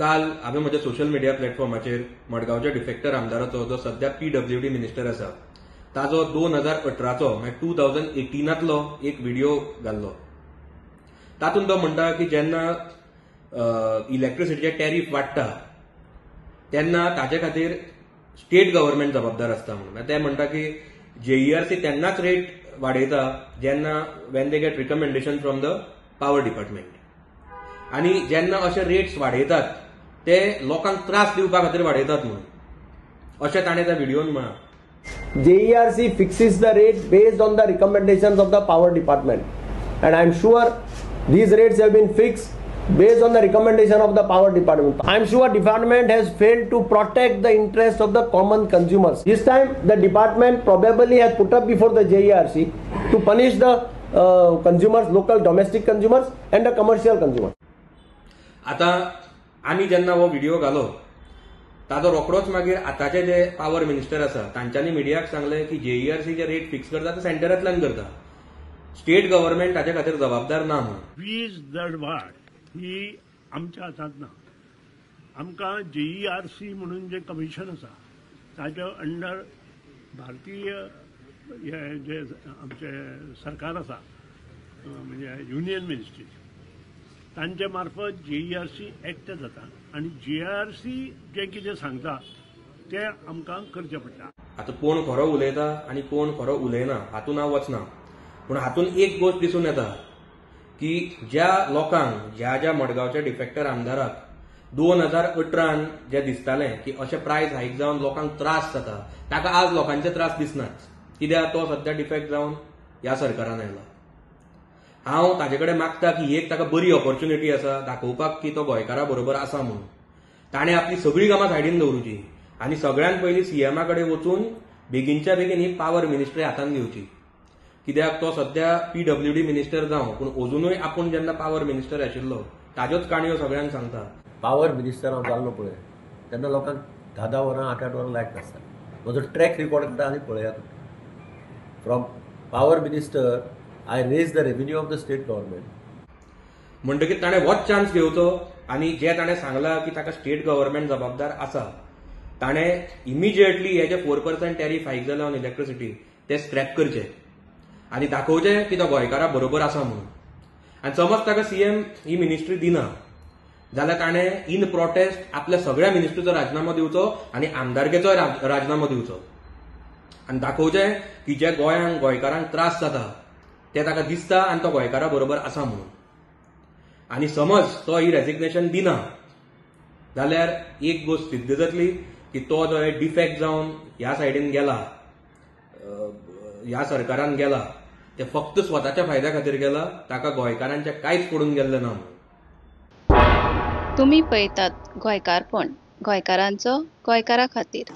काल हांवें म्हज्या सोशल मिडिया प्लॅटफॉर्माचेर मडगांवच्या डिफेक्टर आमदाराचो जो सध्या PWD मिनिस्टर आसा ताजो 2018चो म्हणजे 2018तलो एक व्हिडिओ घाल्लो. तातूंत तो म्हणटा की जेन्ना इलेक्ट्रिसिटीचे टॅरिफ वाडटा तेन्ना ताचे खातीर स्टेट गव्हर्नमेंट जबाबदार आसता म्हणून. ते म्हणटा की JERC तेन्नाच रेट वाडयता जेन्ना when they get recommendation from the power department, आनी जेन्ना अशे रेट्स वाडयतात ते लोकांक त्रास दिवपा खातीर वाडयतात म्हणून अशें ताणें त्या व्हिडिओन म्हळां. JERC fixes the rate based on the recommendations of the power department, and I am sure these rates have been fixed based on the recommendation of the power department. I am sure department has failed to protect the interest of the common consumers. This time the department probably has put up before the JERC to punish the consumers, local domestic consumers and the commercial consumers. आता आमी जेन्ना हो video घालो ताजो रोखडोच मागीर आताचे जे पॉवर मिनिस्टर आसा तांच्यांनी मिडियाक सांगलें की JERC जे रेट फिक्स करता ते सेंटरांतल्यान करता, स्टेट गव्हर्नमेंट ताचे खातीर जबाबदार ना म्हणून. वीज दर वाड ही आमच्या हातांत ना. आमकां JERC म्हणून जे कमिशन आसा ताच्या अंडर भारतीय जे आमचे सरकार आसा म्हणजे युनियन मिनिस्ट्री तांचे मार्फत JERC एक्ट जाता आनी JERC जे कितें सांगता ते आमकां करचें पडटा. आतां कोण खरो उलयता आनी कोण खरो उलयना हातूंत हांव वचना, पूण हातूंत एक गोश्ट दिसून येता की ज्या लोकांक ज्या मडगांवच्या डिफेक्टर आमदाराक 2018 जे दिसतालें की अशें प्रायस हायक जावन लोकांक त्रास जाता ताका आज लोकांचे त्रास दिसनात. कित्याक तो सध्या डिफेक्ट जावन ह्या सरकारान आयला. हांव ताजे कडेन मागता की एक ताका बरी ऑपॉर्च्युनिटी आसा दाखोवपाक की तो गोंयकारा बरोबर आसा म्हणून. ताणें आपली सगळीं कामां सायडीन दवरची आनी सगळ्यात पयलीं CMA कडेन वचून बेगीनच्या बेगीन ही पॉवर मिनिस्ट्री हातांत घेवची. कित्याक तो सध्या PWD मिनिस्टर जावं पूण अजुनूय आपूण जेन्ना पॉवर मिनिस्टर आशिल्लो ताज्योच काणयो सगळ्यांक सांगता. पॉवर मिनिस्टर हांव जाल्लो पळय तेन्ना लोकांक 10 वरां 8 वरां लायट नासता. म्हजो ट्रॅक रिकॉर्ड करता आनी पळयात. From power minister I raised the revenue of the state government. म्हणटकीर ताणें होच चान्स घेवचो आनी जे ताणें सांगलां की ताका स्टेट गव्हर्नमेंट जबाबदार आसा ताणें इमिजिएटली हे जे 4% टॅरिफ हायक जालें ऑन इलेक्ट्रिसिटी ते स्क्रॅप करचे आनी दाखोवचें की तो गोंयकारा बरोबर आसा म्हणून. आनी समज ताका CM ही मिनिस्ट्री दिना जाल्यार ताणें इन प्रोटेस्ट आपल्या सगळ्या मिनिस्ट्रीचो राजिनामो दिवचो आनी आमदारकेचोय राजिनामो दिवचो आनी दाखोवचें की जे गोंयांक गोंयकारांक त्रास जाता ते ताका दिसता आनी तो गोंयकारा बरोबर आसा म्हणून. आनी समज तो ही रेजिग्नेशन दिना जाल्यार एक गोश्ट सिद्ध जातली की तो जो डिफेक्ट जावन ह्या सायडीन गेला, ह्या सरकारान गेला ते फक्त स्वताच्या फायद्या खातीर गेला, ताका गोंयकारांचे कांयच पडून गेल्लें ना म्हणून. तुम्ही पळयतात गोंयकारपण, गोंयकारांचो गोंयकारा खातीर.